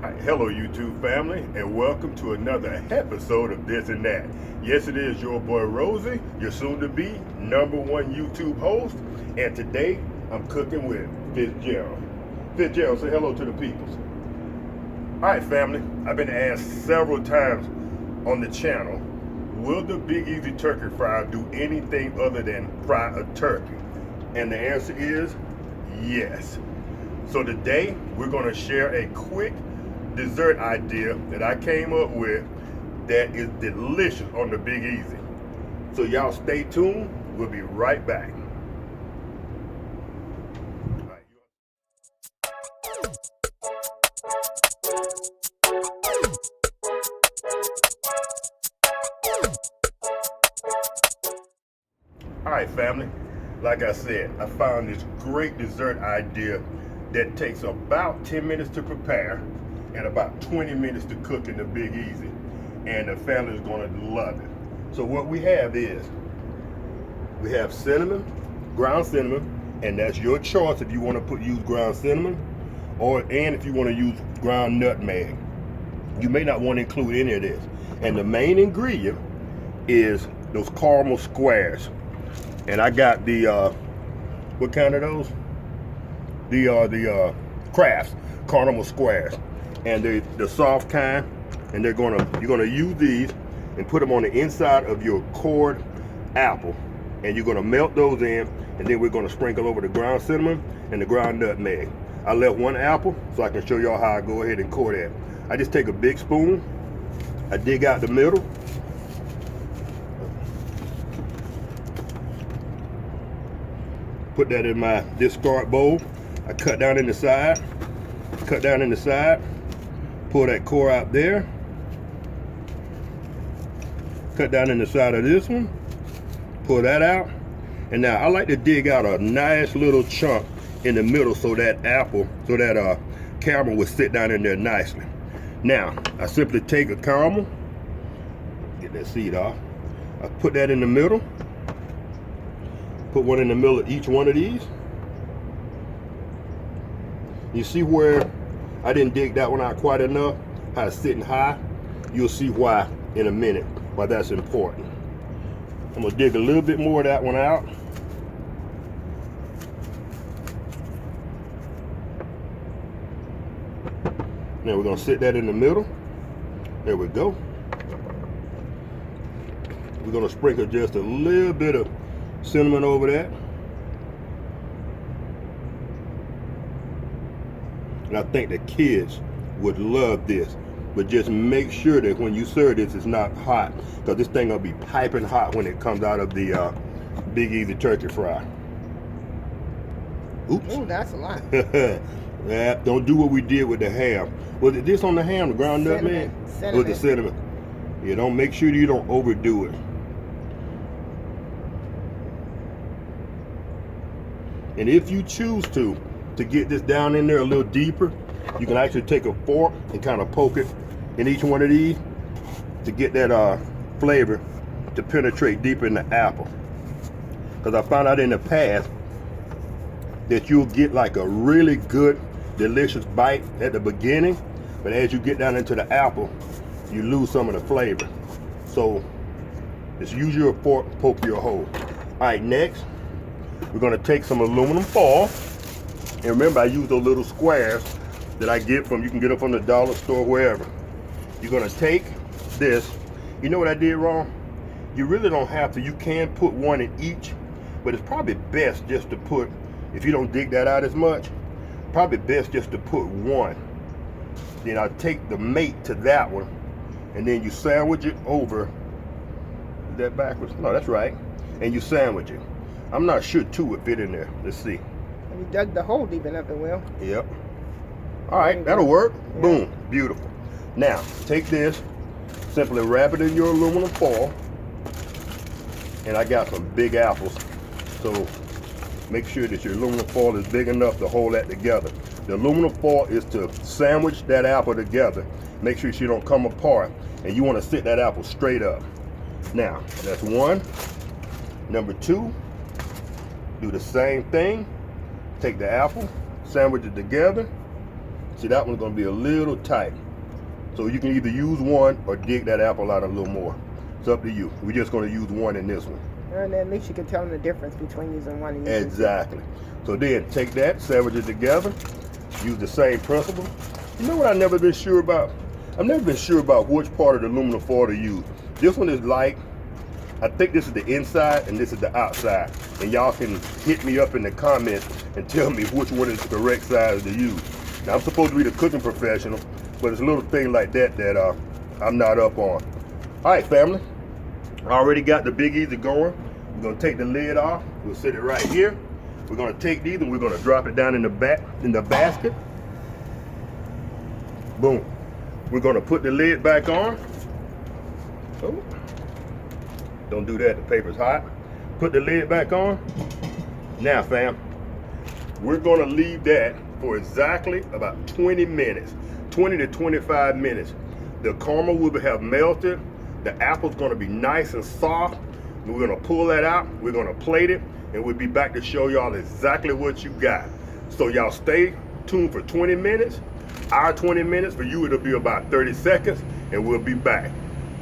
Hi, hello YouTube family, and welcome to another episode of This and That. Yes, it is your boy Rosel, your soon-to-be #1 YouTube host, and today I'm cooking with Fitzgerald. Fitzgerald, say hello to the peoples. All right, family, I've been asked several times on the channel, will the Big Easy Turkey Fryer do anything other than fry a turkey? And the answer is yes. So today we're going to share a quick dessert idea that I came up with that is delicious on the Big Easy. So y'all stay tuned. We'll be right back. All right, family. Like I said, I found this great dessert idea that takes about 10 minutes to prepare and about 20 minutes to cook in the Big Easy, and the family is going to love it. So what we have is, we have cinnamon, ground cinnamon, and that's your choice if you want to use ground cinnamon, and if you want to use ground nutmeg. You may not want to include any of this. And the main ingredient is those caramel squares. And I got the what kind of those? The Crafts caramel squares, and the soft kind. And you're gonna use these and put them on the inside of your cored apple, and you're gonna melt those in, and then we're gonna sprinkle over the ground cinnamon and the ground nutmeg. I left one apple so I can show y'all how I go ahead and core that. I just take a big spoon, I dig out the middle, put that in my discard bowl. I cut down in the side, pull that core out there, cut down in the side of this one, pull that out. And now I like to dig out a nice little chunk in the middle so that caramel will sit down in there nicely. Now I simply take a caramel, get that seed off, I put that in the middle, put one in the middle of each one of these. You see where I didn't dig that one out quite enough, how it's sitting high? You'll see why in a minute, why that's important. I'm gonna dig a little bit more of that one out. Now we're gonna sit that in the middle. There we go. We're gonna sprinkle just a little bit of cinnamon over that. And I think the kids would love this. But just make sure that when you serve this, it's not hot, because this thing will be piping hot when it comes out of the Big Easy Turkey Fry. Oops. Ooh, that's a lot. Yeah, don't do what we did with the ham. Was it this on the ham, the ground nutmeg? Cinnamon. Or the cinnamon? Yeah, don't make sure you don't overdo it. And if you choose to get this down in there a little deeper, you can actually take a fork and kind of poke it in each one of these to get that flavor to penetrate deeper in the apple. Because I found out in the past that you'll get like a really good, delicious bite at the beginning, but as you get down into the apple, you lose some of the flavor. So just use your fork, poke your hole. All right, next, we're gonna take some aluminum foil. And remember, I use those little squares that I get you can get them from the dollar store, wherever. You're gonna take this. You know what I did wrong? You really don't have to. You can put one in each, but it's probably best just to put, if you don't dig that out as much, probably best just to put one. Then I take the mate to that one, and then you sandwich it over. Is that backwards? No, that's right. And you sandwich it. I'm not sure two would fit in there. Let's see. You dug the hole deep enough, it will. Yep. All right, that'll work. Yeah. Boom, beautiful. Now, take this, simply wrap it in your aluminum foil, and I got some big apples, so make sure that your aluminum foil is big enough to hold that together. The aluminum foil is to sandwich that apple together. Make sure she don't come apart, and you want to sit that apple straight up. Now, that's one. Number two, do the same thing. Take the apple, sandwich it together, See, that one's gonna be a little tight. So you can either use one or dig that apple out a little more. It's up to you. We're just gonna use one in this one. And at least you can tell them the difference between using one and using Exactly. So then take that, sandwich it together, use the same principle. You know what I've never been sure about? I've never been sure about which part of the aluminum foil to use. This one is light. I think this is the inside and this is the outside. And y'all can hit me up in the comments and tell me which one is the correct size to use. Now I'm supposed to be the cooking professional, but it's a little thing like that that I'm not up on. All right, family. I already got the Big Easy going. We're gonna take the lid off. We'll sit it right here. We're gonna take these and we're gonna drop it down in the basket. Boom. We're gonna put the lid back on. Oh. Don't do that, the paper's hot. Put the lid back on. Now, fam, we're gonna leave that for exactly about 20 minutes, 20 to 25 minutes. The caramel will have melted. The apple's gonna be nice and soft. We're gonna pull that out, we're gonna plate it, and we'll be back to show y'all exactly what you got. So y'all stay tuned for 20 minutes. Our 20 minutes, for you it'll be about 30 seconds, and we'll be back.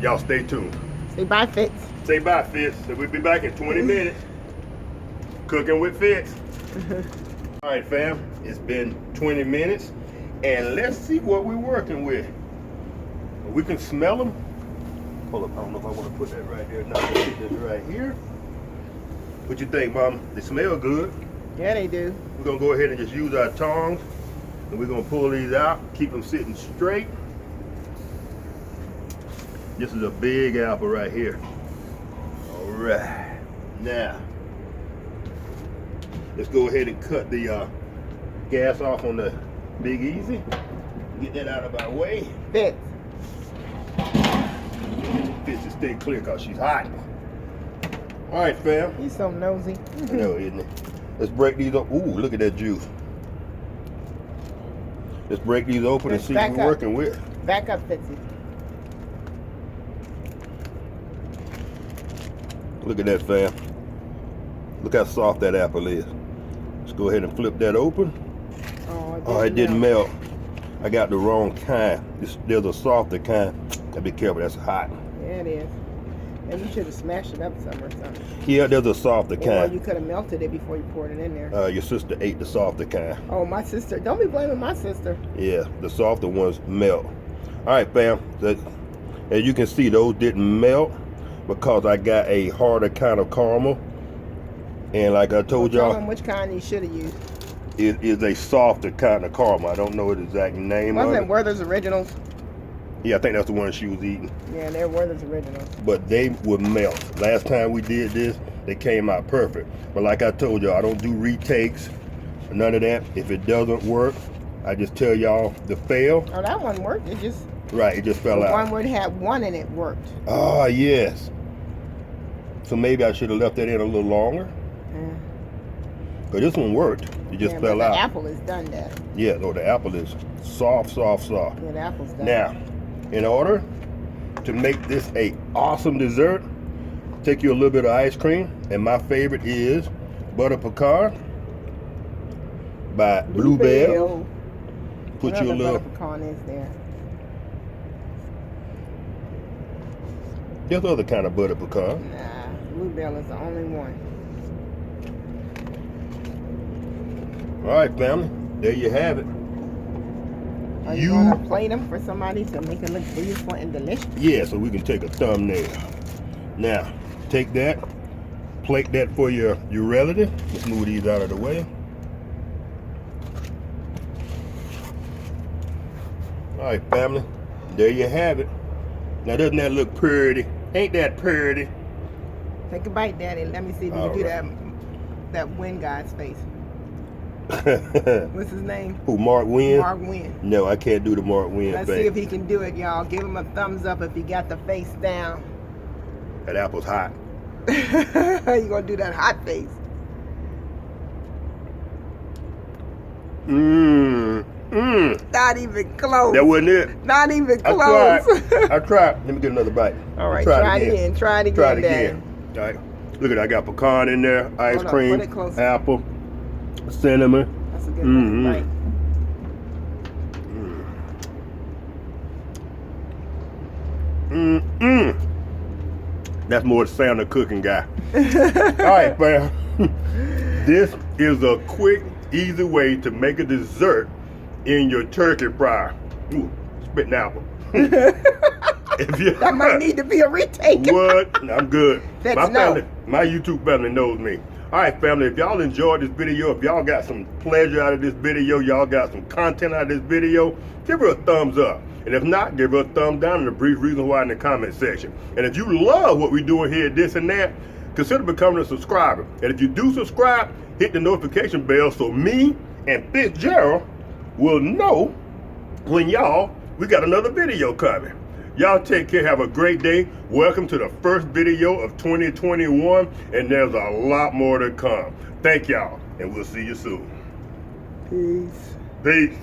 Y'all stay tuned. Say bye, Fitz. Say bye, Fitz. So we'll be back in 20 minutes. Cooking with Fitz. All right, fam, it's been 20 minutes, and let's see what we're working with. We can smell them. Hold up, I don't know if I want to put that right there. No, let's put this right here. What you think, Mom? They smell good. Yeah, they do. We're gonna go ahead and just use our tongs, and we're gonna pull these out, keep them sitting straight. This is a big apple right here. All right, now let's go ahead and cut the gas off on the Big Easy. Get that out of our way. Fitz. Fitz to stay clear because she's hot. All right, fam. He's so nosy. I know, isn't it? Let's break these up. Ooh, look at that juice. Let's break these open and see what we're working with. Back up, Fitzy. Look at that, fam. Look how soft that apple is. Let's go ahead and flip that open. Oh, it didn't melt. I got the wrong kind. There's a softer kind. Gotta be careful, that's hot. Yeah, it is. And you should have smashed it up some or something. Yeah, there's a softer kind. Or you could have melted it before you poured it in there. Your sister ate the softer kind. Oh, my sister. Don't be blaming my sister. Yeah, the softer ones melt. All right, fam. As you can see, those didn't melt because I got a harder kind of caramel. And like I told y'all, tell them which kind you should have used. It is a softer kind of caramel. I don't know the exact name of it. Wasn't Werther's Originals? Yeah, I think that's the one she was eating. Yeah, they're Werther's Originals. But they would melt. Last time we did this, they came out perfect. But like I told y'all, I don't do retakes, none of that. If it doesn't work, I just tell y'all to fail. Oh, that one worked. It just... Right, it just fell out. One would have one and it worked. Ah, yes. So maybe I should have left that in a little longer. But this one worked. It just fell out. The apple is done, Dad. Yeah, no, the apple is soft, soft, soft. Yeah, the apple's done. Now, in order to make this a awesome dessert, take you a little bit of ice cream, and my favorite is butter pecan by Bluebell. Put you a little. Butter pecan is there? There's other kind of butter pecan. Nah, Bluebell is the only one. All right, family, there you have it. Are you going to plate them for somebody to make it look beautiful and delicious? Yeah, so we can take a thumbnail. Now, take that, plate that for your relative. Let's move these out of the way. All right, family, there you have it. Now, doesn't that look pretty? Ain't that pretty? Take a bite, Daddy. Let me see if you can do that Wynn guy's face. What's his name? Who, Mark Wynn? Mark Wynn. No, I can't do the Mark Wynn Let's face. see if he can do it, y'all. Give him a thumbs up if he got the face down. That apple's hot. You gonna do that hot face? Not even close. That wasn't it. Not even close. I tried. Let me get another bite. All right, try it again. Try it again. All right. Look at that. I got pecan in there, ice cream, put it closer. apple, cinnamon. That's a good bite. That's more the sound of cooking guy. All right, fam. This is a quick, easy way to make a dessert in your turkey fryer. Ooh, spitting apple. That might need to be a retake. What? I'm good. That's My family, no. my YouTube family knows me. All right, family, if y'all enjoyed this video, if y'all got some pleasure out of this video, y'all got some content out of this video, give her a thumbs up. And if not, give her a thumbs down and a brief reason why in the comment section. And if you love what we're doing here at This and That, consider becoming a subscriber. And if you do subscribe, hit the notification bell so me and Fitzgerald will know when we got another video coming. Y'all take care, have a great day. Welcome to the first video of 2021, and there's a lot more to come. Thank y'all, and we'll see you soon. Peace. Peace.